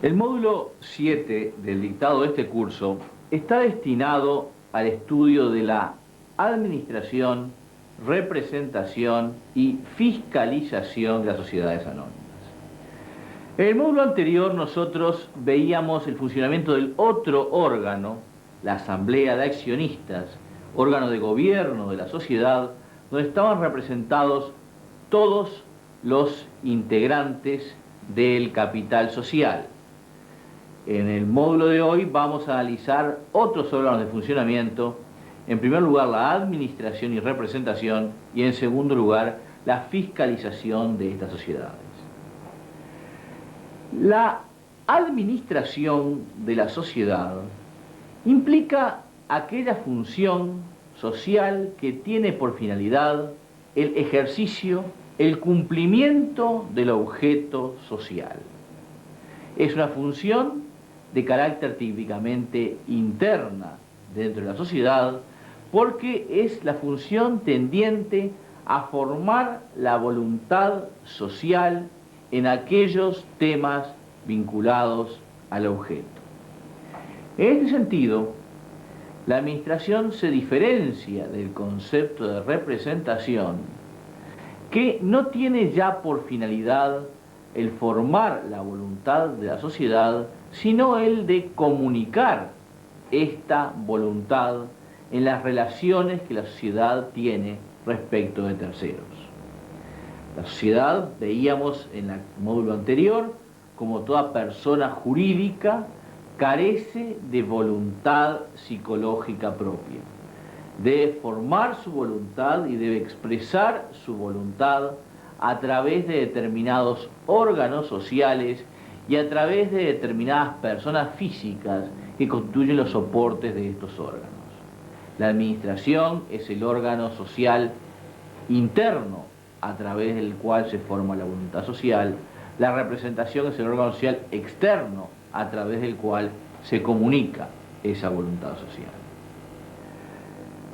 El módulo 7 del dictado de este curso está destinado al estudio de la administración, representación y fiscalización de las sociedades anónimas. En el módulo anterior nosotros veíamos el funcionamiento del otro órgano, la Asamblea de Accionistas, órgano de gobierno de la sociedad, donde estaban representados todos los integrantes del capital social. En el módulo de hoy vamos a analizar otros órganos de funcionamiento. En primer lugar, la administración y representación, y en segundo lugar, la fiscalización de estas sociedades. La administración de la sociedad implica aquella función social que tiene por finalidad el ejercicio, el cumplimiento del objeto social. Es una función de carácter típicamente interna dentro de la sociedad, porque es la función tendiente a formar la voluntad social en aquellos temas vinculados al objeto. En este sentido, la administración se diferencia del concepto de representación, que no tiene ya por finalidad el formar la voluntad de la sociedad, sino el de comunicar esta voluntad en las relaciones que la sociedad tiene respecto de terceros. La sociedad, veíamos en el módulo anterior, como toda persona jurídica, carece de voluntad psicológica propia. Debe formar su voluntad y debe expresar su voluntad a través de determinados órganos sociales y a través de determinadas personas físicas que constituyen los soportes de estos órganos. La administración es el órgano social interno a través del cual se forma la voluntad social. La representación es el órgano social externo a través del cual se comunica esa voluntad social.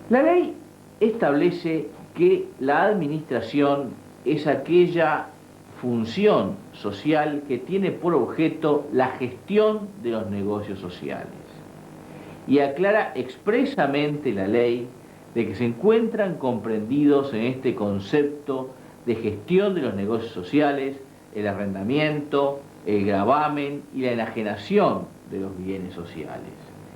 La ley establece que la administración es aquella función social que tiene por objeto la gestión de los negocios sociales. Y aclara expresamente la ley de que se encuentran comprendidos en este concepto de gestión de los negocios sociales el arrendamiento, el gravamen y la enajenación de los bienes sociales.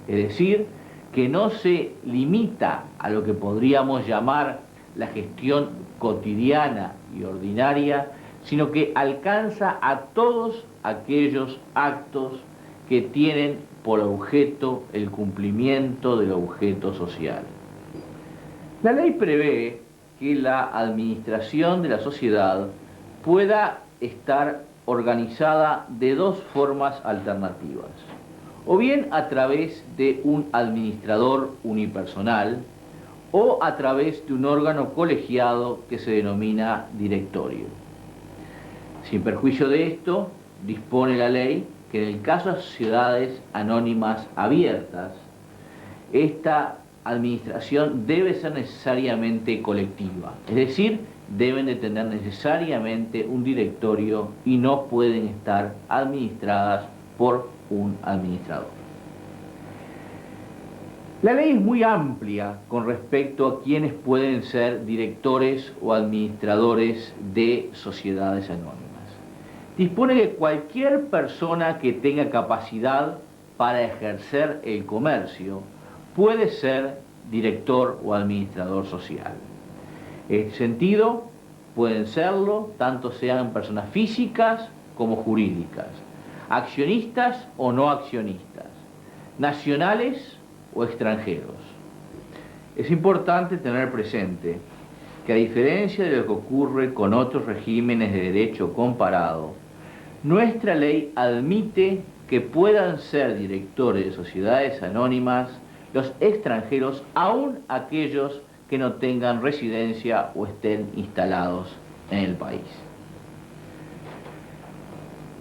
Es decir, que no se limita a lo que podríamos llamar la gestión cotidiana y ordinaria, sino que alcanza a todos aquellos actos que tienen por objeto el cumplimiento del objeto social. La ley prevé que la administración de la sociedad pueda estar organizada de dos formas alternativas, o bien a través de un administrador unipersonal o a través de un órgano colegiado que se denomina directorio. Sin perjuicio de esto, dispone la ley que en el caso de sociedades anónimas abiertas, esta administración debe ser necesariamente colectiva, es decir, deben de tener necesariamente un directorio y no pueden estar administradas por un administrador. La ley es muy amplia con respecto a quienes pueden ser directores o administradores de sociedades anónimas. Dispone que cualquier persona que tenga capacidad para ejercer el comercio puede ser director o administrador social. En este sentido, pueden serlo tanto sean personas físicas como jurídicas, accionistas o no accionistas, nacionales o extranjeros. Es importante tener presente que, a diferencia de lo que ocurre con otros regímenes de derecho comparado, nuestra ley admite que puedan ser directores de sociedades anónimas los extranjeros, aun aquellos que no tengan residencia o estén instalados en el país.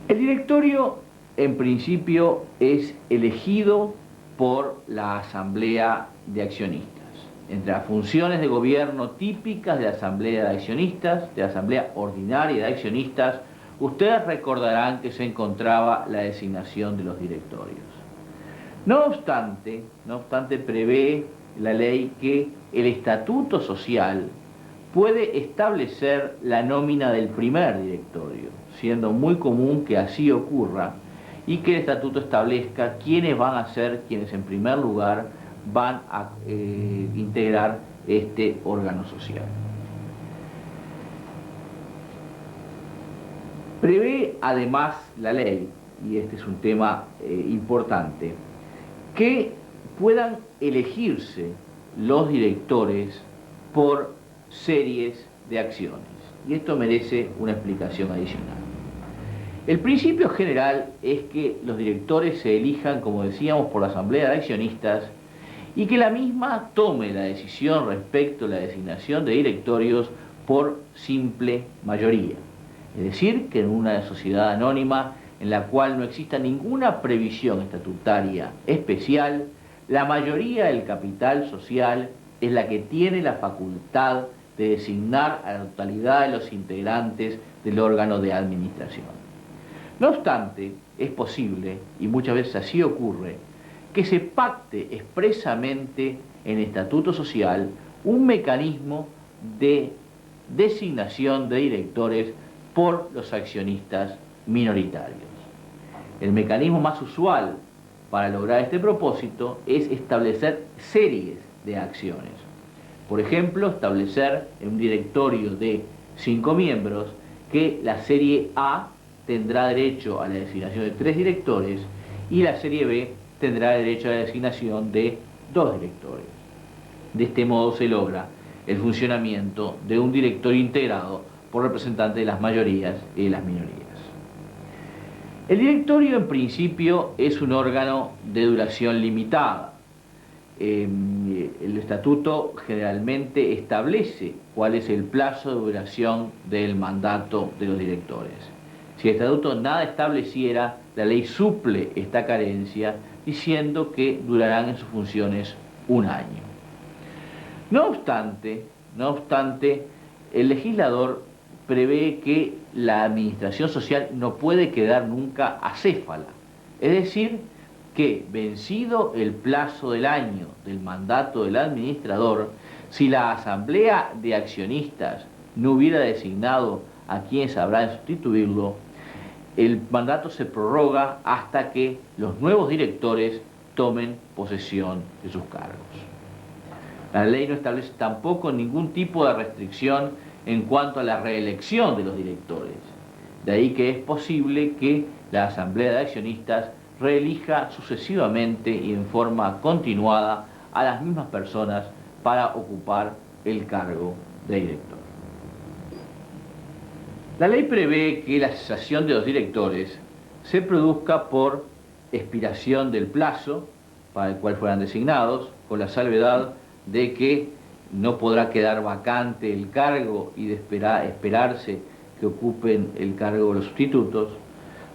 El directorio, en principio, es elegido por la Asamblea de Accionistas. Entre las funciones de gobierno típicas de la Asamblea de Accionistas, de la Asamblea Ordinaria de Accionistas, ustedes recordarán que se encontraba la designación de los directorios. No obstante, prevé la ley que el estatuto social puede establecer la nómina del primer directorio, siendo muy común que así ocurra y que el estatuto establezca quiénes van a ser quienes en primer lugar van a integrar este órgano social. Prevé además la ley, y este es un tema importante, que puedan elegirse los directores por series de acciones, y esto merece una explicación adicional. El principio general es que los directores se elijan, como decíamos, por la Asamblea de Accionistas y que la misma tome la decisión respecto a la designación de directorios por simple mayoría. Es decir, que en una sociedad anónima en la cual no exista ninguna previsión estatutaria especial, la mayoría del capital social es la que tiene la facultad de designar a la totalidad de los integrantes del órgano de administración. No obstante, es posible, y muchas veces así ocurre, que se pacte expresamente en el estatuto social un mecanismo de designación de directores por los accionistas minoritarios. El mecanismo más usual para lograr este propósito es establecer series de acciones. Por ejemplo, establecer en un directorio de 5 miembros que la serie A tendrá derecho a la designación de 3 directores y la serie B tendrá derecho a la designación de 2 directores. De este modo se logra el funcionamiento de un directorio integrado por representantes de las mayorías y de las minorías. El directorio en principio es un órgano de duración limitada. El estatuto generalmente establece cuál es el plazo de duración del mandato de los directores. Si el estatuto nada estableciera, la ley suple esta carencia diciendo que durarán en sus funciones un año. No obstante, el legislador prevé que la administración social no puede quedar nunca acéfala. Es decir, que vencido el plazo del año del mandato del administrador, si la asamblea de accionistas no hubiera designado a quienes habrá de sustituirlo, el mandato se prorroga hasta que los nuevos directores tomen posesión de sus cargos. La ley no establece tampoco ningún tipo de restricción en cuanto a la reelección de los directores. De ahí que es posible que la asamblea de accionistas reelija sucesivamente y en forma continuada a las mismas personas para ocupar el cargo de director. La ley prevé que la cesación de los directores se produzca por expiración del plazo para el cual fueran designados, con la salvedad de que no podrá quedar vacante el cargo y de esperarse que ocupen el cargo los sustitutos,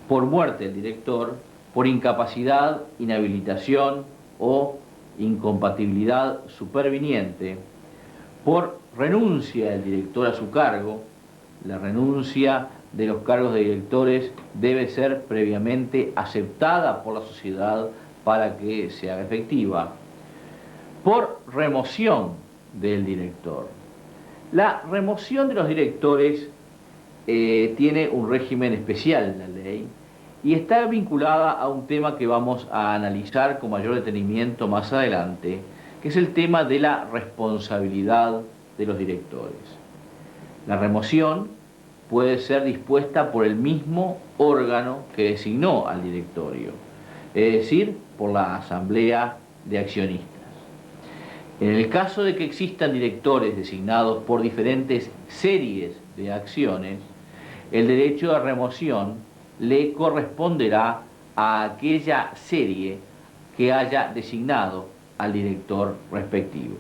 por muerte del director, por incapacidad, inhabilitación o incompatibilidad superviniente, por renuncia del director a su cargo. La renuncia de los cargos de directores debe ser previamente aceptada por la sociedad para que se haga efectiva, por remoción del director. La remoción de los directores tiene un régimen especial en la ley y está vinculada a un tema que vamos a analizar con mayor detenimiento más adelante, que es el tema de la responsabilidad de los directores. La remoción puede ser dispuesta por el mismo órgano que designó al directorio, es decir, por la asamblea de accionistas. En el caso de que existan directores designados por diferentes series de acciones, el derecho de remoción le corresponderá a aquella serie que haya designado al director respectivo,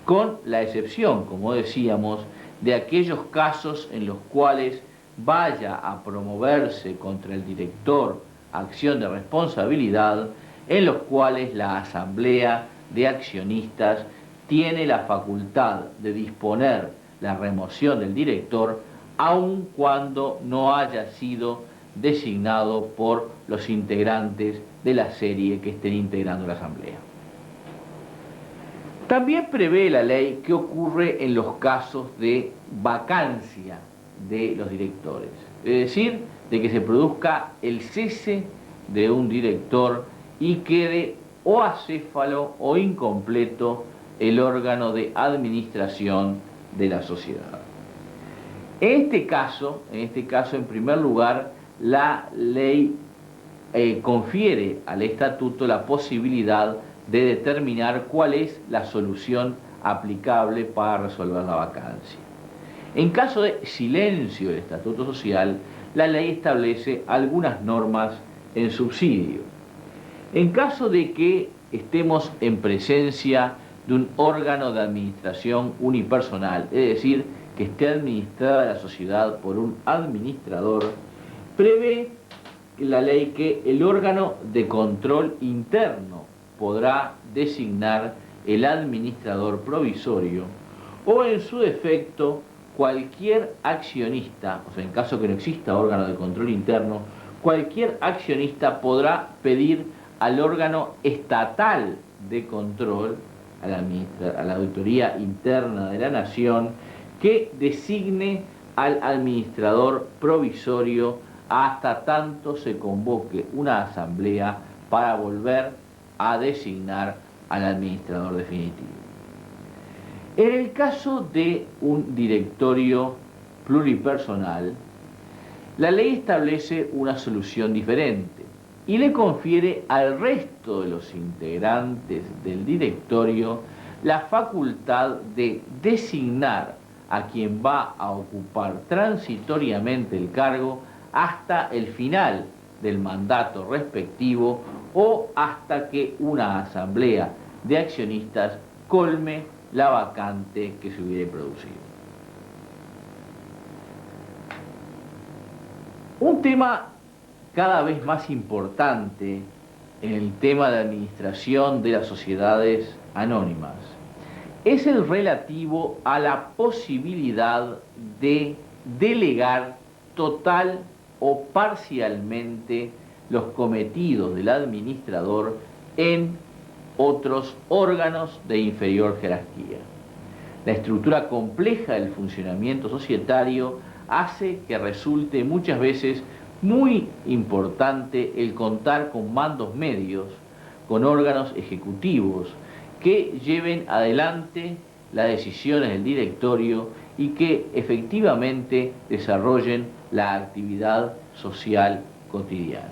con la excepción, como decíamos, de aquellos casos en los cuales vaya a promoverse contra el director acción de responsabilidad, en los cuales la asamblea de accionistas tiene la facultad de disponer la remoción del director aun cuando no haya sido designado por los integrantes de la serie que estén integrando la asamblea. También prevé la ley qué ocurre en los casos de vacancia de los directores, es decir, de que se produzca el cese de un director y quede o acéfalo o incompleto el órgano de administración de la sociedad. En este caso, en primer lugar, la ley confiere al estatuto la posibilidad de determinar cuál es la solución aplicable para resolver la vacancia. En caso de silencio del estatuto social, la ley establece algunas normas en subsidio. En caso de que estemos en presencia de un órgano de administración unipersonal, es decir, que esté administrada la sociedad por un administrador, prevé la ley que el órgano de control interno podrá designar el administrador provisorio o, en su defecto, cualquier accionista, o sea, en caso que no exista órgano de control interno, cualquier accionista podrá pedir al órgano estatal de control, a la auditoría interna de la nación, que designe al administrador provisorio hasta tanto se convoque una asamblea para volver a designar al administrador definitivo. En el caso de un directorio pluripersonal, la ley establece una solución diferente y le confiere al resto de los integrantes del directorio la facultad de designar a quien va a ocupar transitoriamente el cargo hasta el final del mandato respectivo o hasta que una asamblea de accionistas colme la vacante que se hubiere producido. Un tema cada vez más importante en el tema de administración de las sociedades anónimas es el relativo a la posibilidad de delegar total o parcialmente los cometidos del administrador en otros órganos de inferior jerarquía. La estructura compleja del funcionamiento societario hace que resulte muchas veces muy importante el contar con mandos medios, con órganos ejecutivos que lleven adelante las decisiones del directorio y que efectivamente desarrollen la actividad social cotidiana.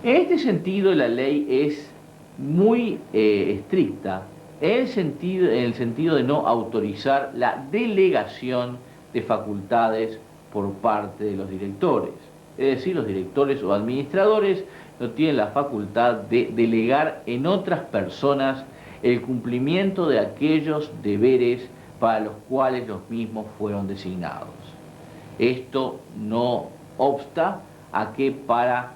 En este sentido, la ley es muy estricta en el sentido de no autorizar la delegación de facultades por parte de los directores. Es decir, los directores o administradores no tienen la facultad de delegar en otras personas el cumplimiento de aquellos deberes para los cuales los mismos fueron designados. Esto no obsta a que para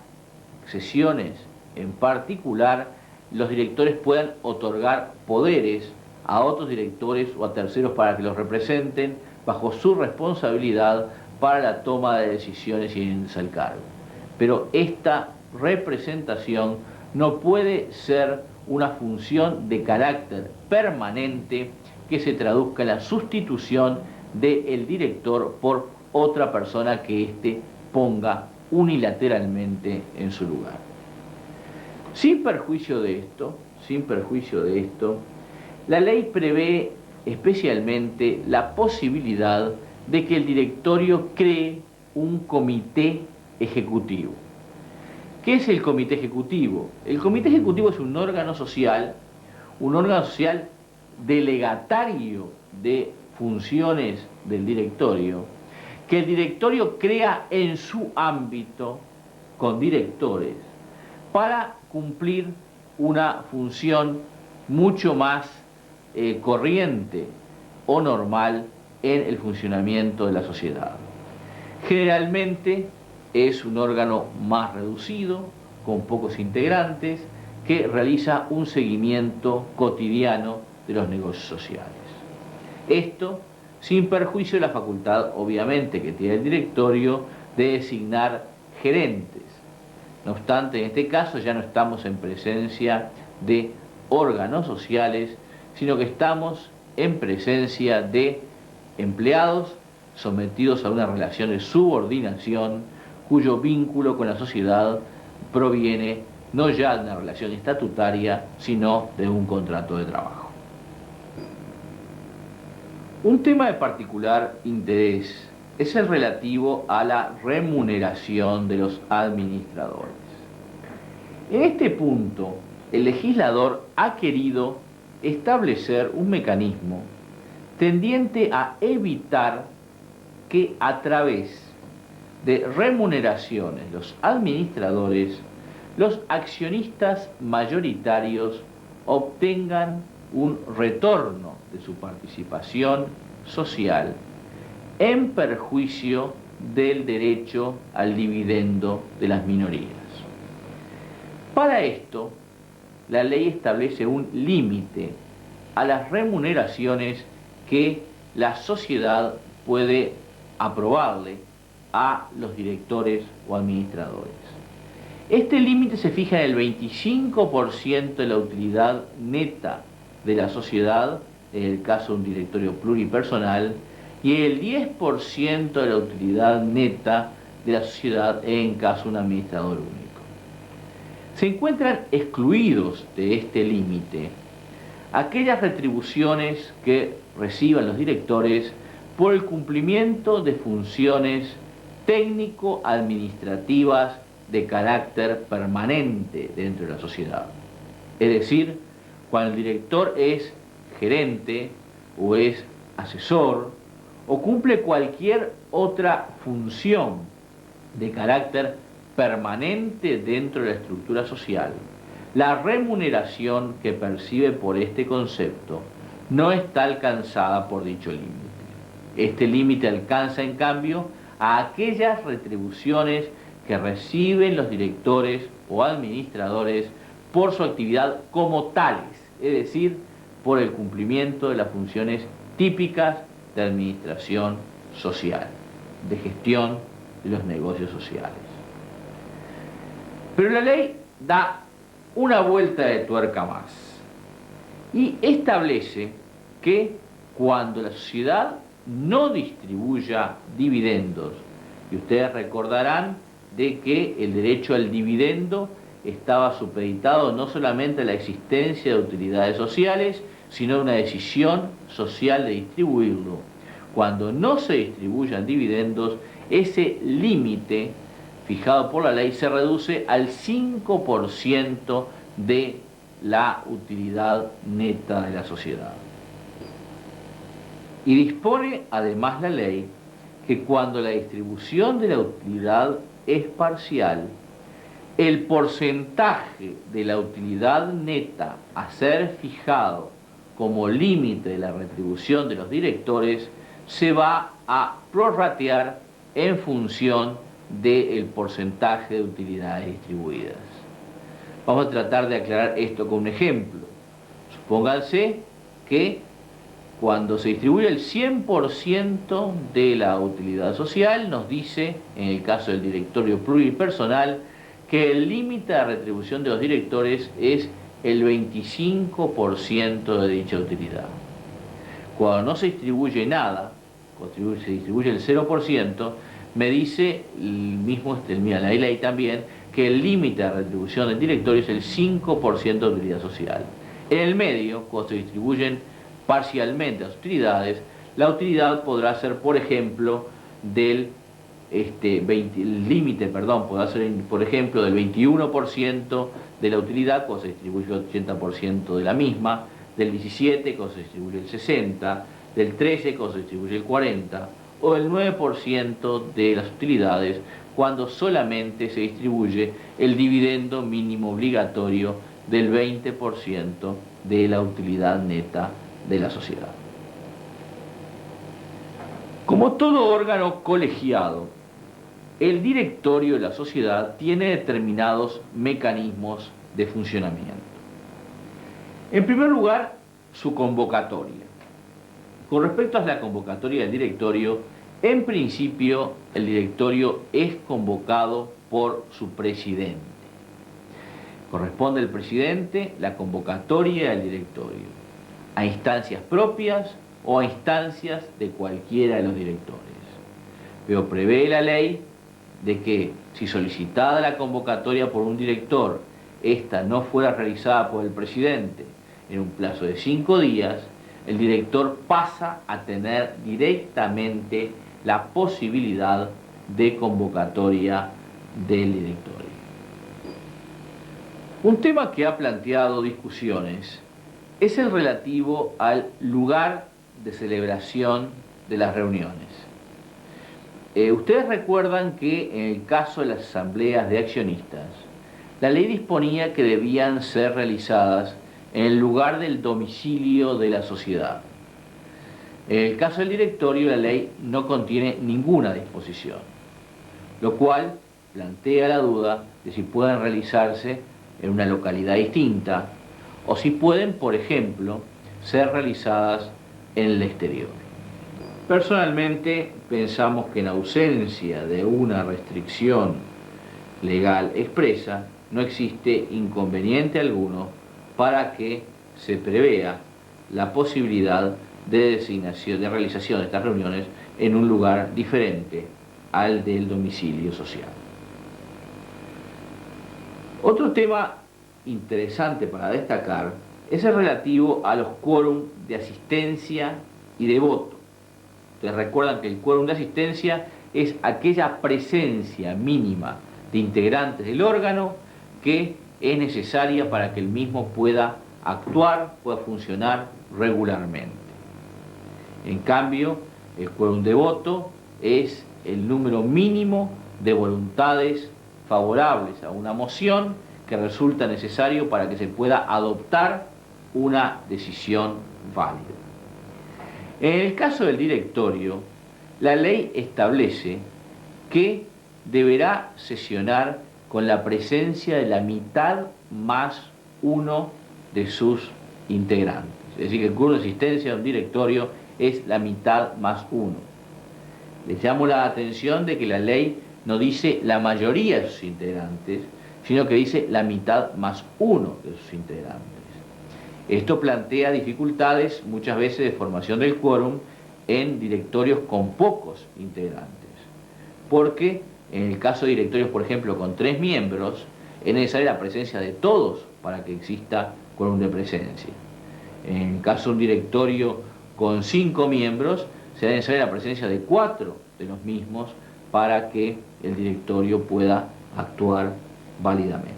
sesiones en particular los directores puedan otorgar poderes a otros directores o a terceros para que los representen bajo su responsabilidad para la toma de decisiones y en el cargo. Pero esta representación no puede ser una función de carácter permanente que se traduzca en la sustitución del director por otra persona que éste ponga unilateralmente en su lugar. Sin perjuicio de esto, la ley prevé especialmente la posibilidad de que el directorio cree un comité ejecutivo. ¿Qué es el comité ejecutivo? El comité ejecutivo es un órgano social delegatario de funciones del directorio, que el directorio crea en su ámbito con directores para cumplir una función mucho más corriente o normal en el funcionamiento de la sociedad. Generalmente es un órgano más reducido, con pocos integrantes, que realiza un seguimiento cotidiano de los negocios sociales. Esto sin perjuicio de la facultad, obviamente, que tiene el directorio de designar gerentes. No obstante, en este caso ya no estamos en presencia de órganos sociales, sino que estamos en presencia de empleados sometidos a una relación de subordinación cuyo vínculo con la sociedad proviene no ya de una relación estatutaria, sino de un contrato de trabajo. Un tema de particular interés es el relativo a la remuneración de los administradores. En este punto, el legislador ha querido establecer un mecanismo tendiente a evitar que a través de remuneraciones los administradores, los accionistas mayoritarios obtengan un retorno de su participación social en perjuicio del derecho al dividendo de las minorías. Para esto, la ley establece un límite a las remuneraciones que la sociedad puede aprobarle a los directores o administradores. Este límite se fija en el 25% de la utilidad neta de la sociedad, en el caso de un directorio pluripersonal, y el 10% de la utilidad neta de la sociedad en caso de un administrador único. Se encuentran excluidos de este límite aquellas retribuciones que reciban los directores por el cumplimiento de funciones técnico-administrativas de carácter permanente dentro de la sociedad. Es decir, cuando el director es gerente o es asesor o cumple cualquier otra función de carácter permanente dentro de la estructura social, la remuneración que percibe por este concepto no está alcanzada por dicho límite. Este límite alcanza, en cambio, a aquellas retribuciones que reciben los directores o administradores por su actividad como tales, es decir, por el cumplimiento de las funciones típicas de administración social, de gestión de los negocios sociales. Pero la ley da una vuelta de tuerca más y establece que cuando la sociedad no distribuya dividendos, y ustedes recordarán de que el derecho al dividendo estaba supeditado no solamente a la existencia de utilidades sociales, sino a una decisión social de distribuirlo. Cuando no se distribuyan dividendos, ese límite fijado por la ley se reduce al 5% de la utilidad neta de la sociedad. Y dispone además la ley que cuando la distribución de la utilidad es parcial, el porcentaje de la utilidad neta a ser fijado como límite de la retribución de los directores se va a prorratear en función del porcentaje de utilidades distribuidas. Vamos a tratar de aclarar esto con un ejemplo. Supónganse que cuando se distribuye el 100% de la utilidad social, nos dice, en el caso del directorio pluripersonal, que el límite de retribución de los directores es el 25% de dicha utilidad. Cuando no se distribuye nada, cuando se distribuye el 0%, me dice la ley también, que el límite de retribución del directorio es el 5% de utilidad social. En el medio, cuando se distribuyen parcialmente las utilidades, la utilidad podrá ser, por ejemplo, el límite podrá ser, por ejemplo, del 21% de la utilidad cuando se distribuye el 80% de la misma, del 17% cuando se distribuye el 60%, del 13% cuando se distribuye el 40%, o del 9% de las utilidades cuando solamente se distribuye el dividendo mínimo obligatorio del 20% de la utilidad neta de la sociedad. Como todo órgano colegiado, el directorio de la sociedad tiene determinados mecanismos de funcionamiento. En primer lugar, su convocatoria. Con respecto a la convocatoria del directorio, en principio el directorio es convocado por su presidente. Corresponde al presidente la convocatoria del directorio, a instancias propias o a instancias de cualquiera de los directores. Pero prevé la ley de que si solicitada la convocatoria por un director, esta no fuera realizada por el presidente en un plazo de 5 días, el director pasa a tener directamente la posibilidad de convocatoria del directorio. Un tema que ha planteado discusiones es el relativo al lugar de celebración de las reuniones. Ustedes recuerdan que en el caso de las asambleas de accionistas, la ley disponía que debían ser realizadas en el lugar del domicilio de la sociedad. En el caso del directorio, la ley no contiene ninguna disposición, lo cual plantea la duda de si pueden realizarse en una localidad distinta o si pueden, por ejemplo, ser realizadas en el exterior. Personalmente, pensamos que en ausencia de una restricción legal expresa, no existe inconveniente alguno para que se prevea la posibilidad de designación, de realización de estas reuniones en un lugar diferente al del domicilio social. Otro tema interesante para destacar es el relativo a los quórum de asistencia y de voto. Ustedes recuerdan que el quórum de asistencia es aquella presencia mínima de integrantes del órgano que es necesaria para que el mismo pueda actuar, pueda funcionar regularmente. En cambio, el quórum de voto es el número mínimo de voluntades favorables a una moción que resulta necesario para que se pueda adoptar una decisión válida. En el caso del directorio, la ley establece que deberá sesionar con la presencia de la mitad más uno de sus integrantes. Es decir, que el quórum de asistencia de un directorio es la mitad más uno. Les llamo la atención de que la ley no dice la mayoría de sus integrantes, sino que dice la mitad más uno de sus integrantes. Esto plantea dificultades muchas veces de formación del quórum en directorios con pocos integrantes, porque en el caso de directorios, por ejemplo, con 3 miembros, es necesaria la presencia de todos para que exista quórum de presencia. En el caso de un directorio con 5 miembros, será necesaria la presencia de 4 de los mismos para que el directorio pueda actuar válidamente.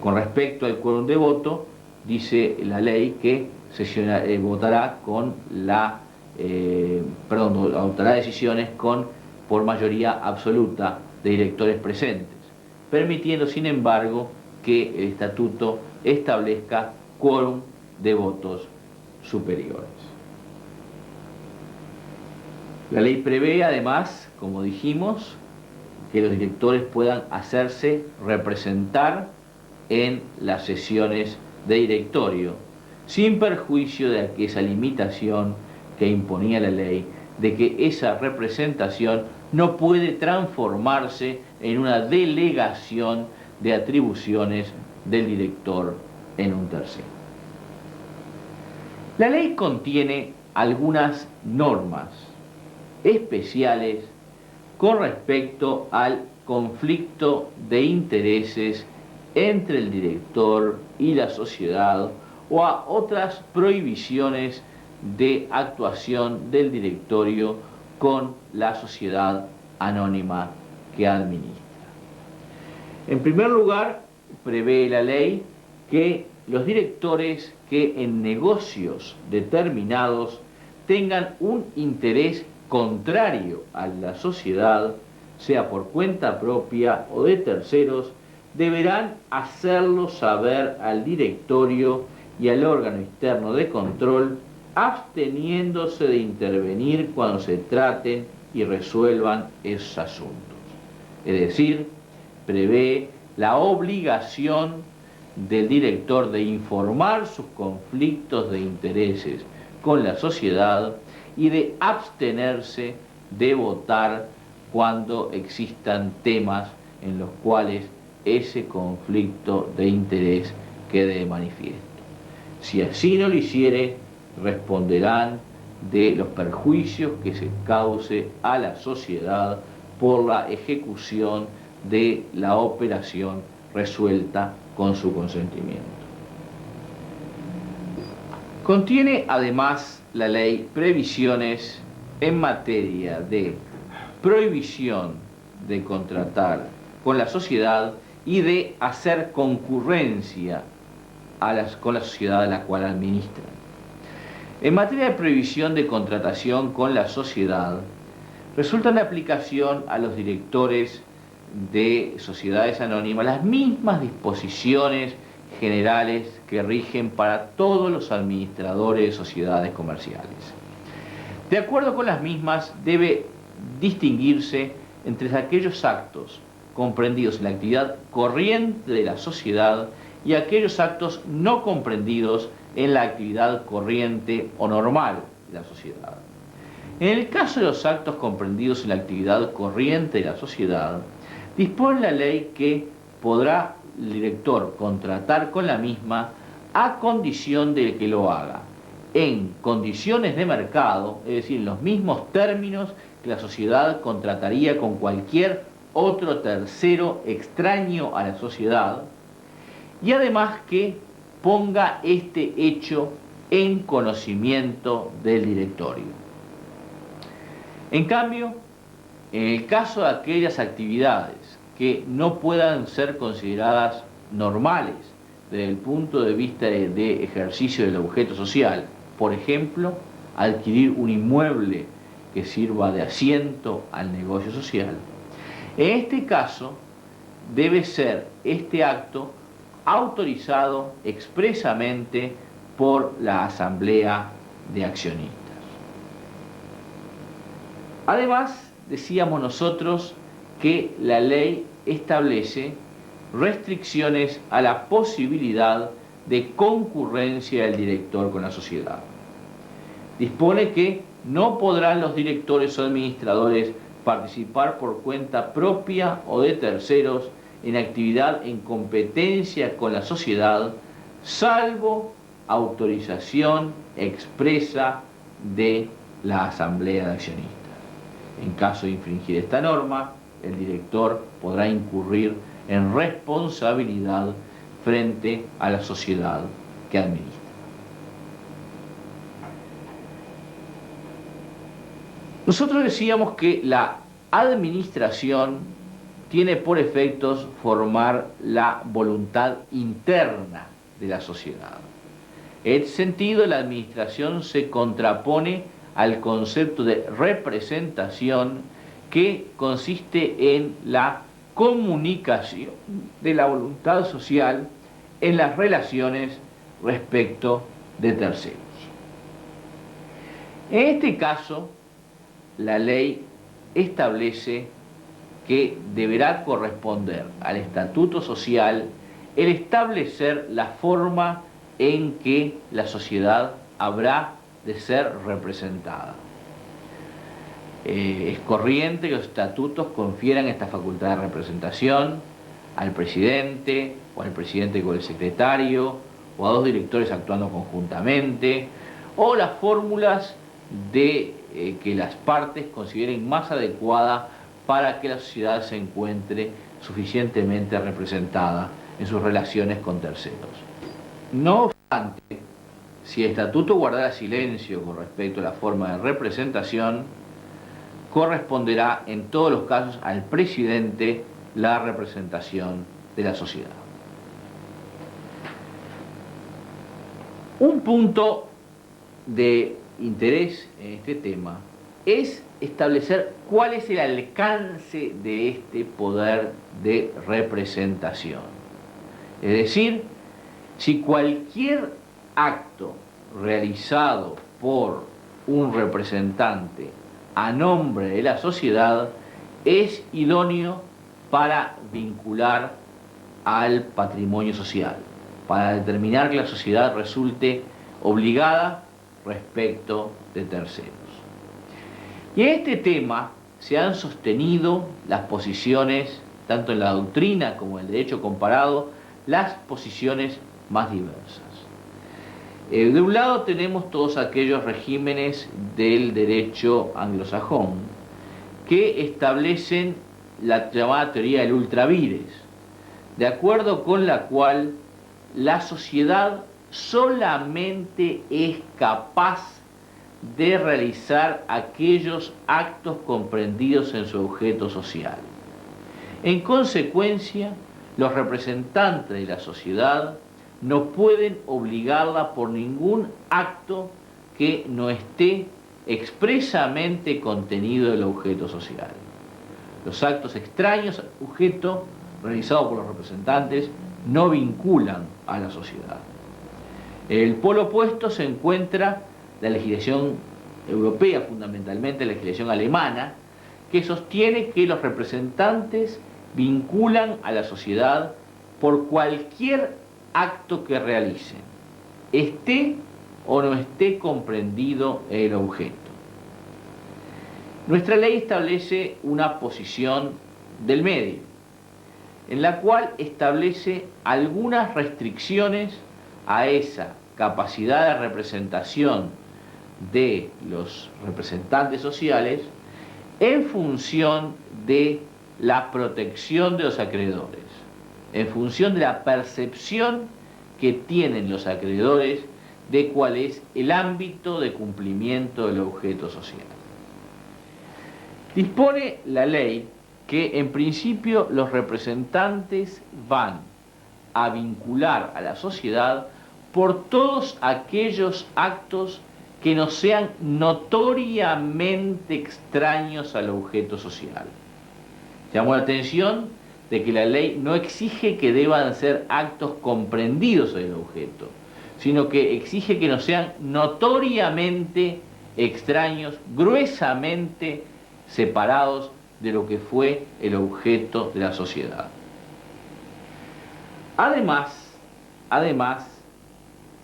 Con respecto al quórum de voto, dice la ley que votará con adoptará decisiones por mayoría absoluta de directores presentes, permitiendo sin embargo que el estatuto establezca quórum de votos superiores. La ley prevé además, como dijimos, que los directores puedan hacerse representar en las sesiones de directorio, sin perjuicio de esa limitación que imponía la ley, de que esa representación no puede transformarse en una delegación de atribuciones del director en un tercero. La ley contiene algunas normas especiales con respecto al conflicto de intereses entre el director y la sociedad o a otras prohibiciones de actuación del directorio con la sociedad anónima que administra. En primer lugar, prevé la ley que los directores que en negocios determinados tengan un interés contrario a la sociedad, sea por cuenta propia o de terceros, deberán hacerlo saber al directorio y al órgano externo de control, absteniéndose de intervenir cuando se traten y resuelvan esos asuntos. Es decir, prevé la obligación del director de informar sus conflictos de intereses con la sociedad y de abstenerse de votar cuando existan temas en los cuales ese conflicto de interés quede de manifiesto. Si así no lo hiciere, responderán de los perjuicios que se cause a la sociedad por la ejecución de la operación resuelta con su consentimiento. Contiene además la ley previsiones en materia de prohibición de contratar con la sociedad y de hacer concurrencia con la sociedad a la cual administran. En materia de prohibición de contratación con la sociedad, resultan de aplicación a los directores de sociedades anónimas las mismas disposiciones generales que rigen para todos los administradores de sociedades comerciales. De acuerdo con las mismas, debe distinguirse entre aquellos actos comprendidos en la actividad corriente de la sociedad y aquellos actos no comprendidos en la actividad corriente o normal de la sociedad. En el caso de los actos comprendidos en la actividad corriente de la sociedad, dispone la ley que podrá el director contratar con la misma a condición de que lo haga en condiciones de mercado, es decir, en los mismos términos que la sociedad contrataría con cualquier otro tercero extraño a la sociedad, y además que ponga este hecho en conocimiento del directorio. En cambio, en el caso de aquellas actividades que no puedan ser consideradas normales desde el punto de vista de ejercicio del objeto social, por ejemplo, adquirir un inmueble que sirva de asiento al negocio social, en este caso debe ser este acto autorizado expresamente por la Asamblea de Accionistas. Además, decíamos nosotros que la ley establece restricciones a la posibilidad de concurrencia del director con la sociedad. Dispone que no podrán los directores o administradores participar por cuenta propia o de terceros en actividad en competencia con la sociedad, salvo autorización expresa de la Asamblea de Accionistas. En caso de infringir esta norma, el director podrá incurrir en responsabilidad frente a la sociedad que administra. Nosotros decíamos que la administración tiene por efectos formar la voluntad interna de la sociedad. En este sentido, la administración se contrapone al concepto de representación, que consiste en la comunicación de la voluntad social en las relaciones respecto de terceros. En este caso, la ley establece que deberá corresponder al estatuto social el establecer la forma en que la sociedad habrá de ser representada. Es corriente que los estatutos confieran esta facultad de representación al presidente, o al presidente con el secretario, o a dos directores actuando conjuntamente, o las fórmulas de que las partes consideren más adecuada para que la sociedad se encuentre suficientemente representada en sus relaciones con terceros. No obstante, si el estatuto guardara silencio con respecto a la forma de representación, corresponderá en todos los casos al presidente la representación de la sociedad. Un punto de interés en este tema es establecer cuál es el alcance de este poder de representación. Es decir, si cualquier acto realizado por un representante a nombre de la sociedad es idóneo para vincular al patrimonio social, para determinar que la sociedad resulte obligada respecto de terceros. Y en este tema se han sostenido las posiciones, tanto en la doctrina como en el derecho comparado, las posiciones más diversas. De un lado tenemos todos aquellos regímenes del derecho anglosajón que establecen la llamada teoría del ultra vires, de acuerdo con la cual la sociedad solamente es capaz de realizar aquellos actos comprendidos en su objeto social. En consecuencia, los representantes de la sociedad no pueden obligarla por ningún acto que no esté expresamente contenido en el objeto social. Los actos extraños al objeto realizados por los representantes no vinculan a la sociedad. En el polo opuesto se encuentra la legislación europea, fundamentalmente la legislación alemana, que sostiene que los representantes vinculan a la sociedad por cualquier acto que realicen, esté o no esté comprendido el objeto. Nuestra ley establece una posición del medio, en la cual establece algunas restricciones a esa capacidad de representación de los representantes sociales en función de la protección de los acreedores, en función de la percepción que tienen los acreedores de cuál es el ámbito de cumplimiento del objeto social. Dispone la ley que en principio los representantes van a vincular a la sociedad por todos aquellos actos que no sean notoriamente extraños al objeto social. Llamó la atención de que la ley no exige que deban ser actos comprendidos en el objeto, sino que exige que no sean notoriamente extraños, gruesamente separados de lo que fue el objeto de la sociedad. Además,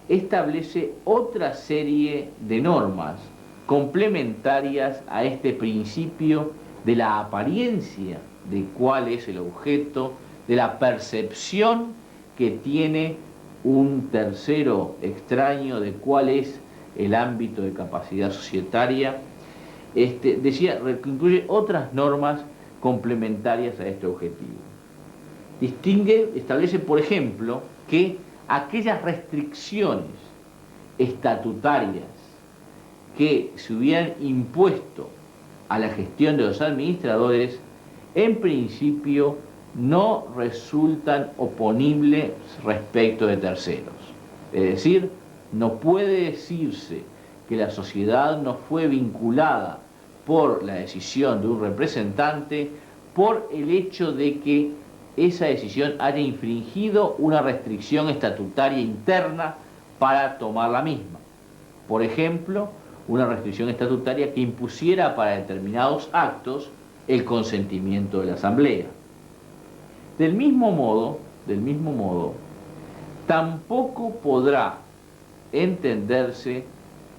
establece otra serie de normas complementarias a este principio de la apariencia de cuál es el objeto, de la percepción que tiene un tercero extraño de cuál es el ámbito de capacidad societaria. Incluye otras normas complementarias a este objetivo. Establece, por ejemplo, que aquellas restricciones estatutarias que se hubieran impuesto a la gestión de los administradores, en principio no resultan oponibles respecto de terceros. Es decir, no puede decirse que la sociedad no fue vinculada por la decisión de un representante por el hecho de que esa decisión haya infringido una restricción estatutaria interna para tomar la misma. Por ejemplo, una restricción estatutaria que impusiera para determinados actos el consentimiento de la Asamblea. Del mismo modo, tampoco podrá entenderse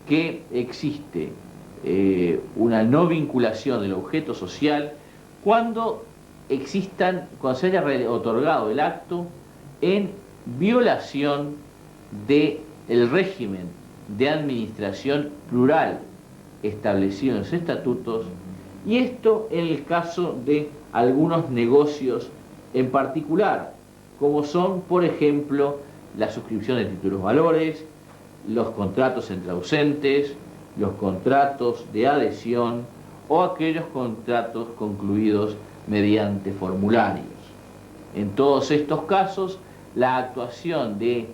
que existe una no vinculación del objeto social cuando se haya otorgado el acto en violación del régimen de administración plural establecido en los estatutos, y esto en el caso de algunos negocios en particular, como son, por ejemplo, la suscripción de títulos valores, los contratos entre ausentes, los contratos de adhesión o aquellos contratos concluidos mediante formularios. En todos estos casos, la actuación de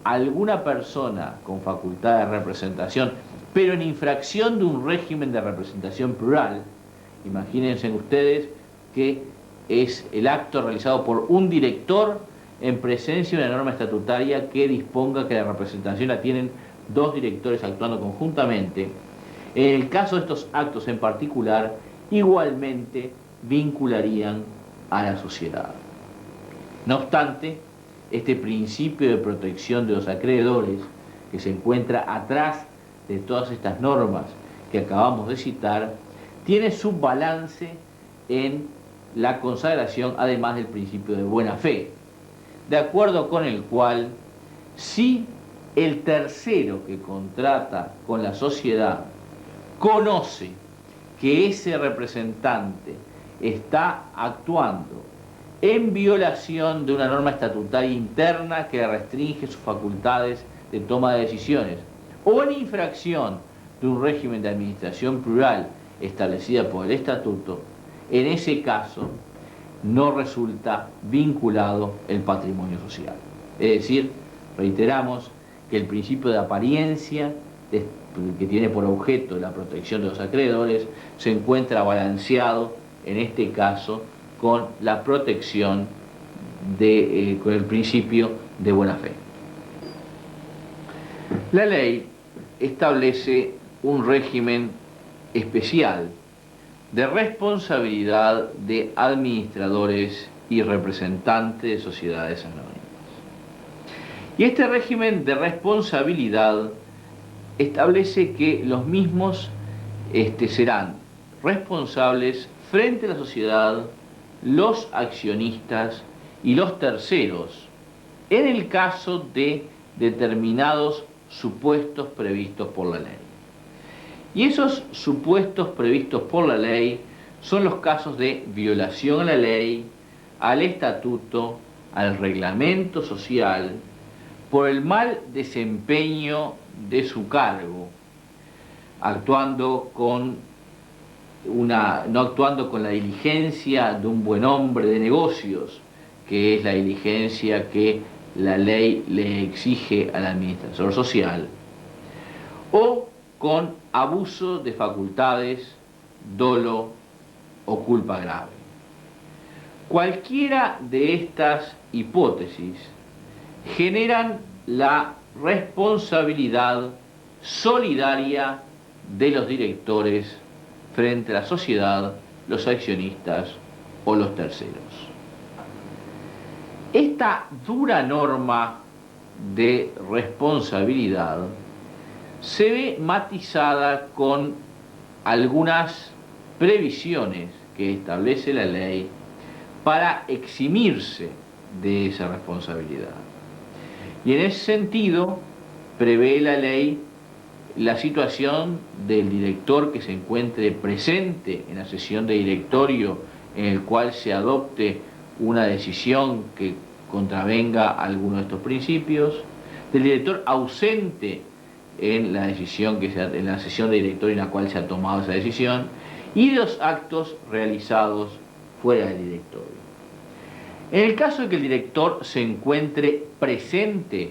alguna persona con facultad de representación, pero en infracción de un régimen de representación plural, imagínense ustedes que es el acto realizado por un director en presencia de una norma estatutaria que disponga que la representación la tienen dos directores actuando conjuntamente. En el caso de estos actos en particular, igualmente vincularían a la sociedad. No obstante, este principio de protección de los acreedores, que se encuentra atrás de todas estas normas que acabamos de citar, tiene su balance en la consagración, además del principio de buena fe, de acuerdo con el cual, si el tercero que contrata con la sociedad conoce que ese representante está actuando en violación de una norma estatutaria interna que restringe sus facultades de toma de decisiones, o en infracción de un régimen de administración plural establecida por el estatuto, en ese caso no resulta vinculado el patrimonio social. Es decir, reiteramos que el principio de apariencia, que tiene por objeto la protección de los acreedores, se encuentra balanceado en este caso con la protección con el principio de buena fe. La ley establece un régimen especial de responsabilidad de administradores y representantes de sociedades anónimas. Y este régimen de responsabilidad establece que los mismos serán responsables frente a la sociedad, los accionistas y los terceros, en el caso de determinados supuestos previstos por la ley. Y esos supuestos previstos por la ley son los casos de violación a la ley, al estatuto, al reglamento social, por el mal desempeño de su cargo, no actuando con la diligencia de un buen hombre de negocios, que es la diligencia que la ley le exige al administrador social, o con abuso de facultades, dolo o culpa grave. Cualquiera de estas hipótesis generan la responsabilidad solidaria de los directores frente a la sociedad, los accionistas o los terceros. Esta dura norma de responsabilidad se ve matizada con algunas previsiones que establece la ley para eximirse de esa responsabilidad. Y en ese sentido, prevé la ley la situación del director que se encuentre presente en la sesión de directorio en el cual se adopte una decisión que contravenga alguno de estos principios, del director ausente en la sesión de directorio en la cual se ha tomado esa decisión, y de los actos realizados fuera del directorio. En el caso de que el director se encuentre presente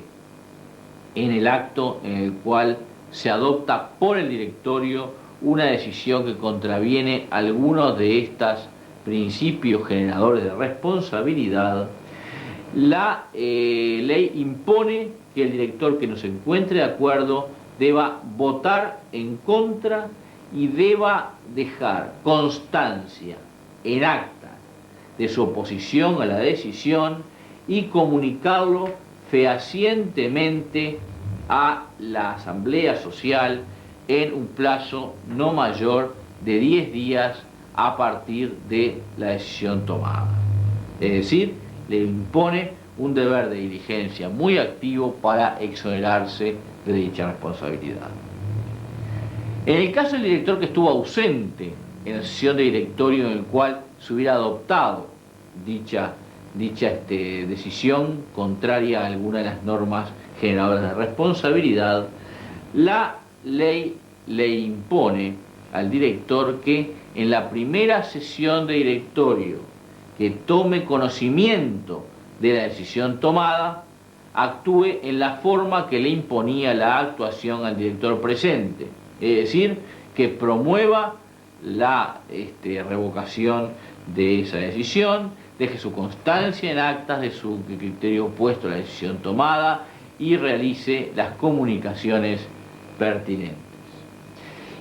en el acto en el cual se adopta por el directorio una decisión que contraviene algunos de estos principios generadores de responsabilidad, la ley impone que el director que no se encuentre de acuerdo deba votar en contra y deba dejar constancia en acta de su oposición a la decisión y comunicarlo fehacientemente a la Asamblea Social en un plazo no mayor de 10 días a partir de la decisión tomada. Es decir, le impone un deber de diligencia muy activo para exonerarse de dicha responsabilidad. En el caso del director que estuvo ausente en la sesión de directorio en el cual se hubiera adoptado dicha decisión contraria a alguna de las normas generadoras de responsabilidad, la ley le impone al director que en la primera sesión de directorio que tome conocimiento de la decisión tomada, actúe en la forma que le imponía la actuación al director presente, es decir, que promueva la revocación de esa decisión, deje su constancia en actas de su criterio opuesto a la decisión tomada y realice las comunicaciones pertinentes.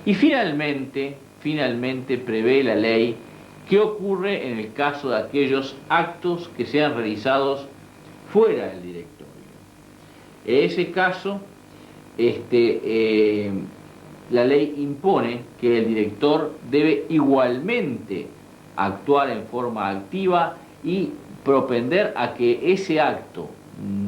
Y finalmente prevé la ley qué ocurre en el caso de aquellos actos que sean realizados fuera del directorio. En ese caso, la ley impone que el director debe igualmente actuar en forma activa y propender a que ese acto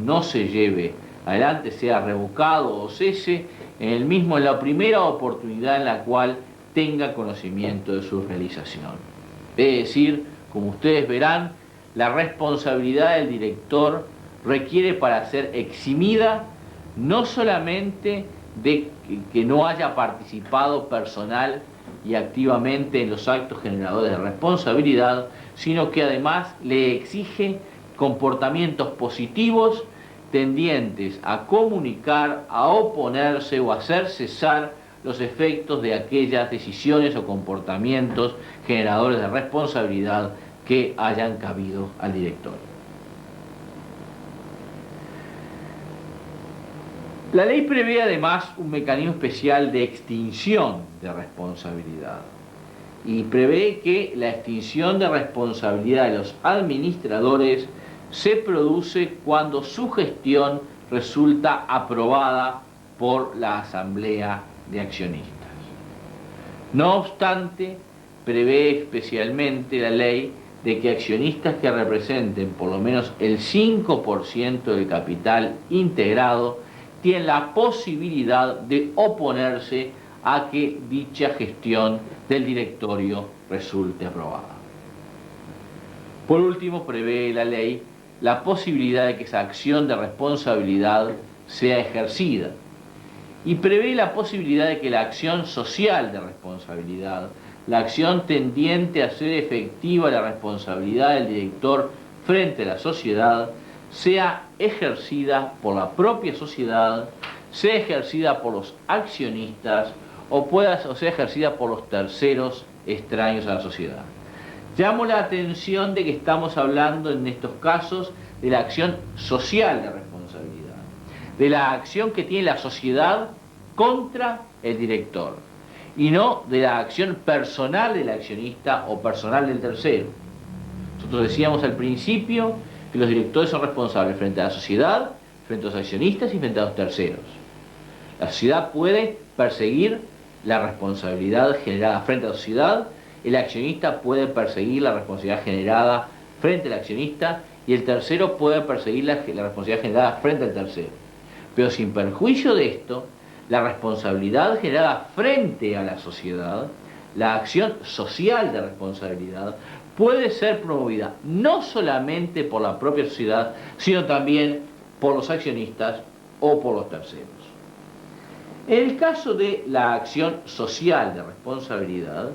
no se lleve adelante, sea revocado o cese en la primera oportunidad en la cual tenga conocimiento de su realización. Es decir, como ustedes verán, la responsabilidad del director requiere para ser eximida no solamente de que no haya participado personal y activamente en los actos generadores de responsabilidad, sino que además le exige comportamientos positivos tendientes a comunicar, a oponerse o a hacer cesar los efectos de aquellas decisiones o comportamientos generadores de responsabilidad que hayan cabido al director. La ley prevé además un mecanismo especial de extinción de responsabilidad y prevé que la extinción de responsabilidad de los administradores se produce cuando su gestión resulta aprobada por la Asamblea de Accionistas. No obstante, prevé especialmente la ley de que accionistas que representen por lo menos el 5% del capital integrado tienen la posibilidad de oponerse a que dicha gestión del directorio resulte aprobada. Por último, prevé la ley la posibilidad de que esa acción de responsabilidad sea ejercida y prevé la posibilidad de que la acción social de responsabilidad, la acción tendiente a hacer efectiva la responsabilidad del director frente a la sociedad, sea ejercida por la propia sociedad, sea ejercida por los accionistas o sea ejercida por los terceros extraños a la sociedad. Llamo la atención de que estamos hablando en estos casos de la acción social de responsabilidad, de la acción que tiene la sociedad contra el director y no de la acción personal del accionista o personal del tercero. Nosotros decíamos al principio que los directores son responsables frente a la sociedad, frente a los accionistas y frente a los terceros. La sociedad puede perseguir la responsabilidad generada frente a la sociedad, el accionista puede perseguir la responsabilidad generada frente al accionista y el tercero puede perseguir la responsabilidad generada frente al tercero. Pero sin perjuicio de esto, la responsabilidad generada frente a la sociedad, la acción social de responsabilidad, puede ser promovida no solamente por la propia sociedad, sino también por los accionistas o por los terceros. En el caso de la acción social de responsabilidad,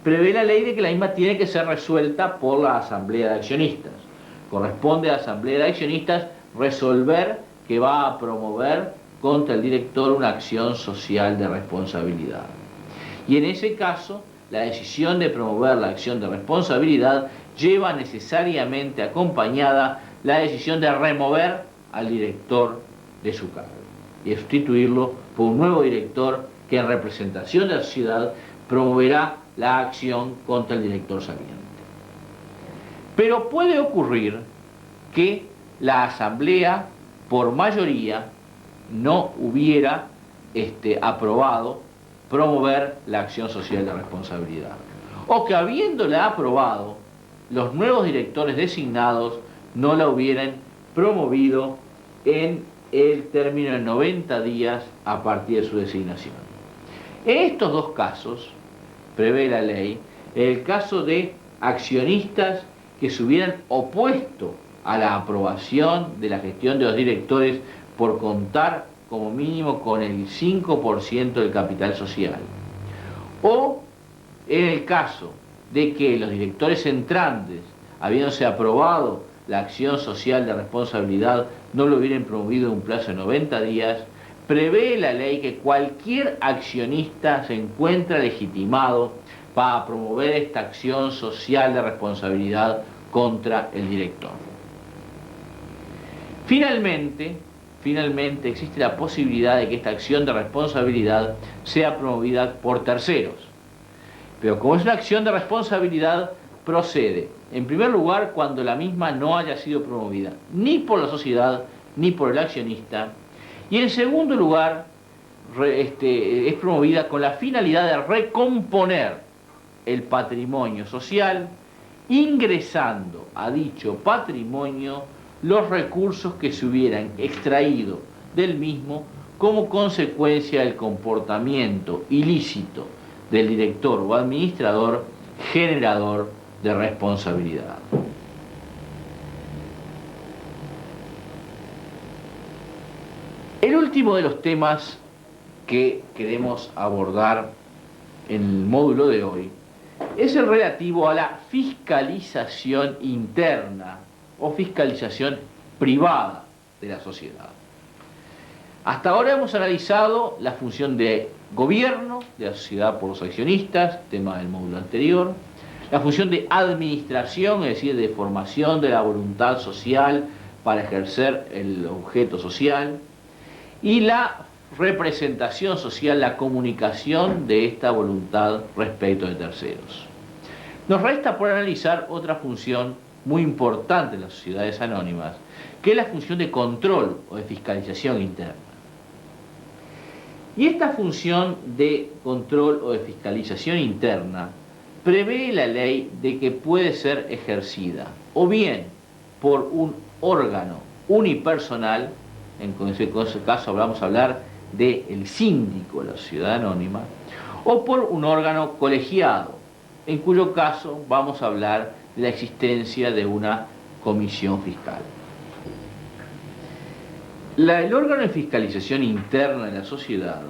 prevé la ley de que la misma tiene que ser resuelta por la Asamblea de Accionistas. Corresponde a la Asamblea de Accionistas resolver que va a promover contra el director una acción social de responsabilidad. Y en ese caso, la decisión de promover la acción de responsabilidad lleva necesariamente acompañada la decisión de remover al director de su cargo y de sustituirlo por un nuevo director que en representación de la sociedad promoverá la acción contra el director saliente. Pero puede ocurrir que la Asamblea, por mayoría, no hubiera aprobado promover la acción social de responsabilidad. O que habiéndola aprobado, los nuevos directores designados no la hubieran promovido en el término de 90 días a partir de su designación. En estos dos casos, prevé la ley, el caso de accionistas que se hubieran opuesto a la aprobación de la gestión de los directores por contar como mínimo con el 5% del capital social. O en el caso de que los directores entrantes, habiéndose aprobado la acción social de responsabilidad, no lo hubieran promovido en un plazo de 90 días, prevé la ley que cualquier accionista se encuentra legitimado para promover esta acción social de responsabilidad contra el director. Finalmente, existe la posibilidad de que esta acción de responsabilidad sea promovida por terceros. Pero como es una acción de responsabilidad, procede, en primer lugar, cuando la misma no haya sido promovida ni por la sociedad ni por el accionista, y en segundo lugar, es promovida con la finalidad de recomponer el patrimonio social, ingresando a dicho patrimonio los recursos que se hubieran extraído del mismo como consecuencia del comportamiento ilícito del director o administrador generador de responsabilidad. El último de los temas que queremos abordar en el módulo de hoy es el relativo a la fiscalización interna o fiscalización privada de la sociedad. Hasta ahora hemos analizado la función de gobierno de la sociedad por los accionistas, tema del módulo anterior, la función de administración, es decir, de formación de la voluntad social para ejercer el objeto social, y la representación social, la comunicación de esta voluntad respecto de terceros. Nos resta por analizar otra función muy importante en las sociedades anónimas, que es la función de control o de fiscalización interna. Y esta función de control o de fiscalización interna prevé la ley de que puede ser ejercida o bien por un órgano unipersonal, en ese caso vamos a hablar del síndico de la sociedad anónima, o por un órgano colegiado, en cuyo caso vamos a hablar de la existencia de una comisión fiscal. El órgano de fiscalización interna de la sociedad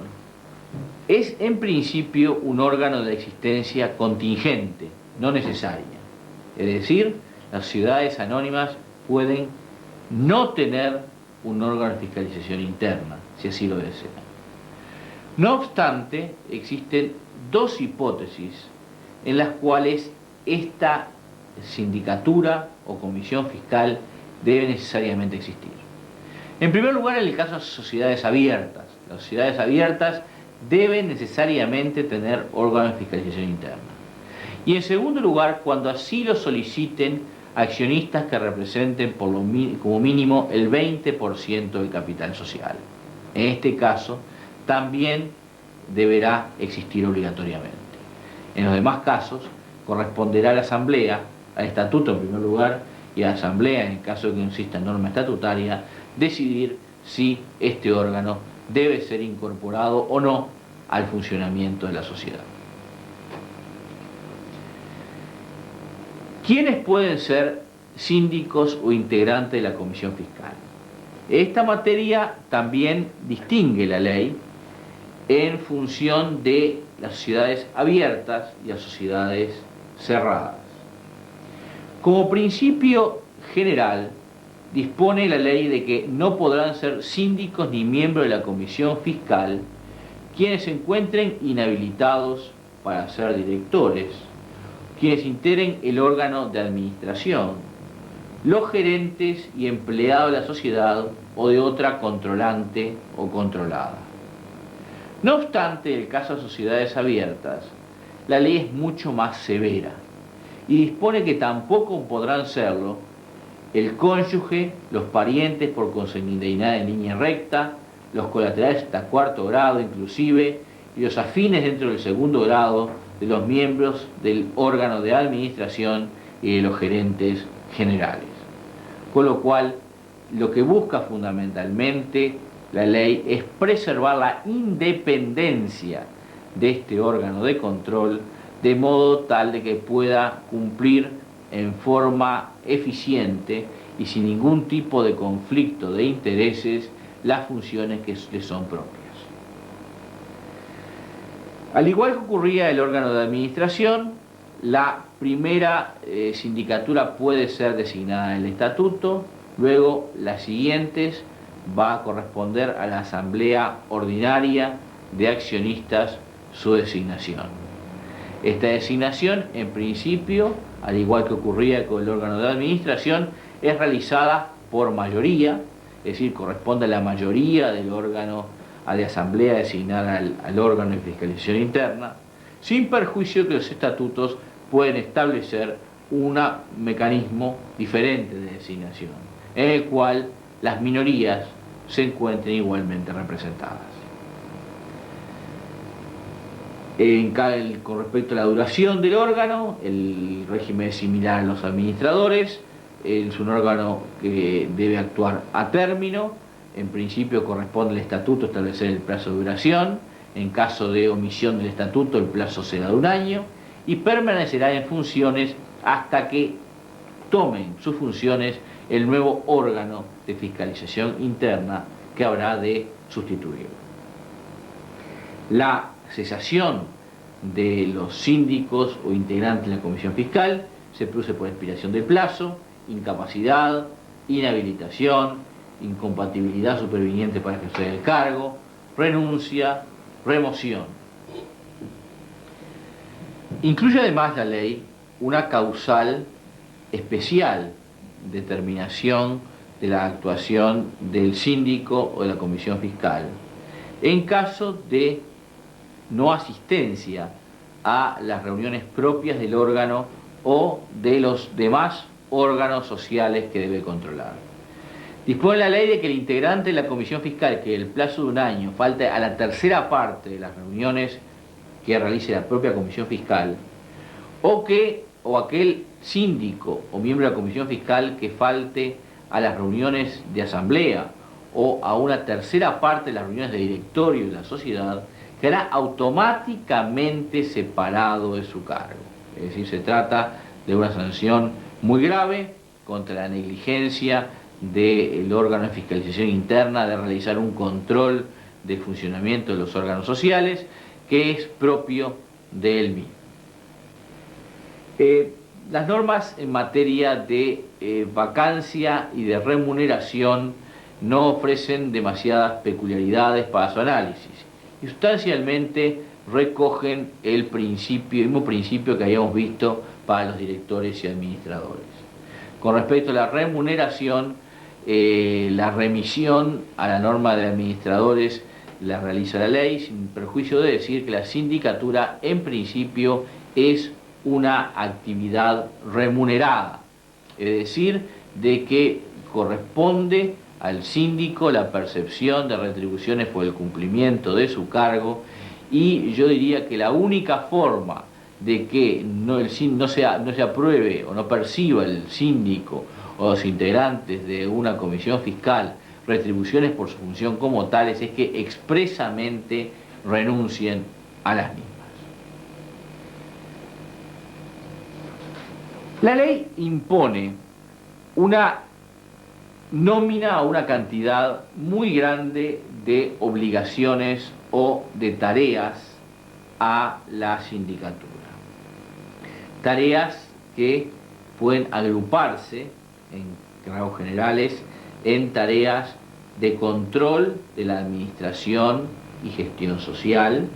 es en principio un órgano de existencia contingente, no necesaria. Es decir, las sociedades anónimas pueden no tener un órgano de fiscalización interna, si así lo desean. No obstante, existen dos hipótesis en las cuales esta sindicatura o comisión fiscal debe necesariamente existir. En primer lugar, en el caso de sociedades abiertas. Las sociedades abiertas deben necesariamente tener órganos de fiscalización interna. Y en segundo lugar, cuando así lo soliciten accionistas que representen como mínimo el 20% del capital social. En este caso, también deberá existir obligatoriamente. En los demás casos, corresponderá a la Asamblea, al Estatuto en primer lugar, y a la Asamblea, en el caso de que no exista norma estatutaria, decidir si este órgano debe ser incorporado o no al funcionamiento de la sociedad. ¿Quiénes pueden ser síndicos o integrantes de la comisión fiscal? Esta materia también distingue la ley en función de las sociedades abiertas y las sociedades cerradas. Como principio general, dispone la ley de que no podrán ser síndicos ni miembros de la comisión fiscal quienes se encuentren inhabilitados para ser directores, quienes integren el órgano de administración, los gerentes y empleados de la sociedad o de otra controlante o controlada. No obstante, en el caso de sociedades abiertas, la ley es mucho más severa y dispone que tampoco podrán serlo el cónyuge, los parientes por consanguinidad en línea recta, los colaterales hasta cuarto grado inclusive, y los afines dentro del segundo grado de los miembros del órgano de administración y de los gerentes generales. Con lo cual, lo que busca fundamentalmente la ley es preservar la independencia de este órgano de control, de modo tal de que pueda cumplir en forma eficiente y sin ningún tipo de conflicto de intereses las funciones que le son propias. Al igual que ocurría el órgano de administración, la primera sindicatura puede ser designada en el estatuto, luego las siguientes va a corresponder a la asamblea ordinaria de accionistas su designación. Esta designación, en principio, al igual que ocurría con el órgano de administración, es realizada por mayoría, es decir, corresponde a la mayoría del órgano de asamblea designada al órgano de fiscalización interna, sin perjuicio que los estatutos pueden establecer un mecanismo diferente de designación, en el cual las minorías se encuentren igualmente representadas. Con respecto a la duración del órgano, el régimen es similar a los administradores. Es un órgano que debe actuar a término. En principio corresponde al estatuto establecer el plazo de duración. En caso de omisión del estatuto, el plazo será de 1 año y permanecerá en funciones hasta que tomen sus funciones el nuevo órgano de fiscalización interna que habrá de sustituirlo. La cesación de los síndicos o integrantes de la comisión fiscal se produce por expiración del plazo, incapacidad, inhabilitación, incompatibilidad superviniente para ejercer el cargo, renuncia, remoción. Incluye además la ley una causal especial de determinación de la actuación del síndico o de la comisión fiscal en caso de no asistencia a las reuniones propias del órgano o de los demás órganos sociales que debe controlar. Dispone la ley de que el integrante de la comisión fiscal que el plazo de 1 año falte a la tercera parte de las reuniones que realice la propia comisión fiscal o aquel síndico o miembro de la comisión fiscal que falte a las reuniones de asamblea o a una tercera parte de las reuniones de directorio de la sociedad, quedará automáticamente separado de su cargo. Es decir, se trata de una sanción muy grave contra la negligencia del órgano de fiscalización interna de realizar un control del funcionamiento de los órganos sociales que es propio de él mismo. Las normas en materia de vacancia y de remuneración no ofrecen demasiadas peculiaridades para su análisis y sustancialmente recogen el mismo principio que habíamos visto para los directores y administradores. Con respecto a la remuneración, la remisión a la norma de administradores la realiza la ley, sin perjuicio de decir que la sindicatura en principio es una actividad remunerada, es decir, de que corresponde al síndico la percepción de retribuciones por el cumplimiento de su cargo, y yo diría que la única forma de que no se apruebe o no perciba el síndico o los integrantes de una comisión fiscal retribuciones por su función como tales es que expresamente renuncien a las mismas. La ley impone una nómina o una cantidad muy grande de obligaciones o de tareas a la sindicatura. Tareas que pueden agruparse en rasgos generales en tareas de control de la administración y gestión social,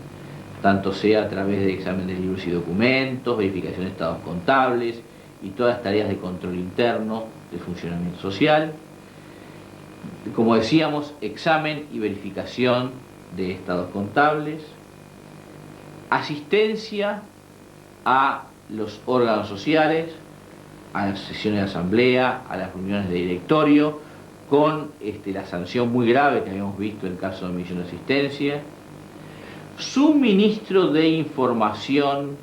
tanto sea a través de examen de libros y documentos, verificación de estados contables y todas las tareas de control interno del funcionamiento social. Como decíamos, examen y verificación de estados contables, asistencia a los órganos sociales, a las sesiones de asamblea, a las reuniones de directorio, con la sanción muy grave que habíamos visto en caso de omisión de asistencia, suministro de información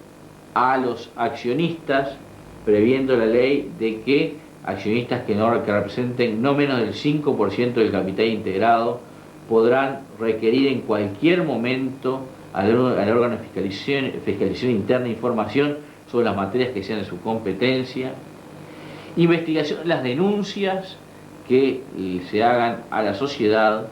a los accionistas, previendo la ley de que accionistas que representen no menos del 5% del capital integrado podrán requerir en cualquier momento al órgano de fiscalización interna información sobre las materias que sean de su competencia, investigación de las denuncias que se hagan a la sociedad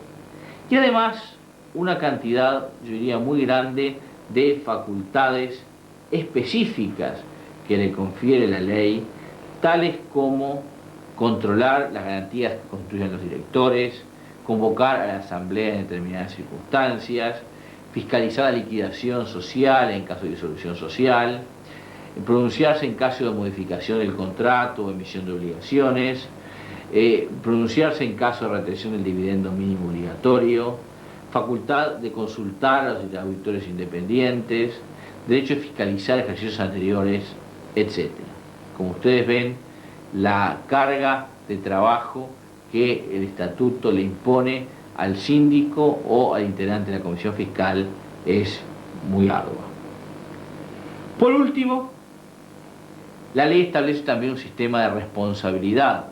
y además una cantidad, yo diría, muy grande de facultades específicas que le confiere la ley, tales como controlar las garantías que constituyen los directores, convocar a la asamblea en determinadas circunstancias, fiscalizar la liquidación social en caso de disolución social, pronunciarse en caso de modificación del contrato o emisión de obligaciones, pronunciarse en caso de retención del dividendo mínimo obligatorio, facultad de consultar a los auditores independientes, derecho de fiscalizar ejercicios anteriores, etc. Como ustedes ven, la carga de trabajo que el estatuto le impone al síndico o al integrante de la comisión fiscal es muy ardua. Por último, la ley establece también un sistema de responsabilidad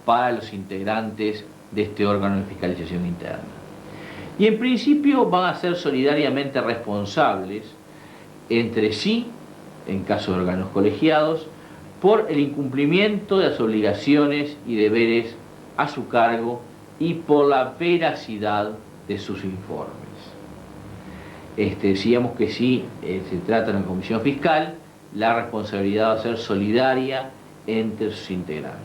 para los integrantes de este órgano de fiscalización interna. Y en principio van a ser solidariamente responsables entre sí, en caso de órganos colegiados, por el incumplimiento de las obligaciones y deberes a su cargo y por la veracidad de sus informes. Decíamos que si se trata de una comisión fiscal, la responsabilidad va a ser solidaria entre sus integrantes.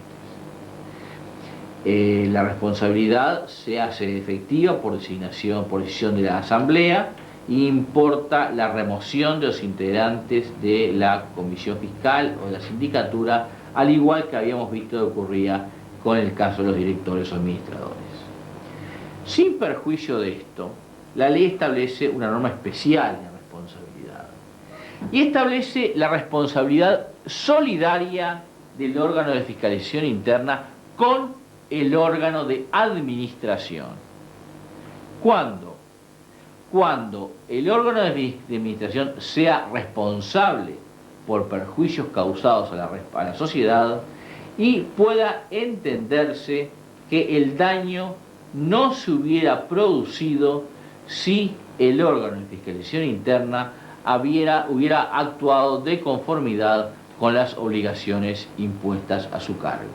La responsabilidad se hace efectiva por designación, por decisión de la Asamblea, e importa la remoción de los integrantes de la comisión fiscal o de la sindicatura, al igual que habíamos visto que ocurría con el caso de los directores o administradores. Sin perjuicio de esto, la ley establece una norma especial de responsabilidad y establece la responsabilidad solidaria del órgano de fiscalización interna con el órgano de administración. ¿Cuándo? Cuando el órgano de administración sea responsable por perjuicios causados a la sociedad y pueda entenderse que el daño no se hubiera producido si el órgano de fiscalización interna hubiera actuado de conformidad con las obligaciones impuestas a su cargo.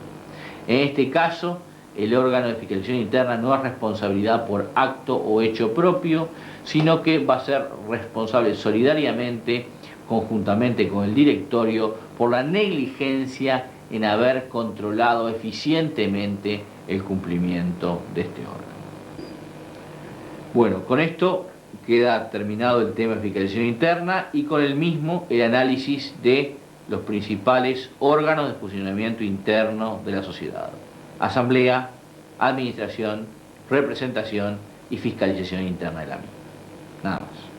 En este caso, el órgano de fiscalización interna no es responsabilidad por acto o hecho propio, sino que va a ser responsable solidariamente, conjuntamente con el directorio, por la negligencia en haber controlado eficientemente el cumplimiento de este órgano. Bueno, con esto queda terminado el tema de fiscalización interna y con el mismo el análisis de los principales órganos de funcionamiento interno de la sociedad: Asamblea, Administración, Representación y Fiscalización interna de la misma. Nada más.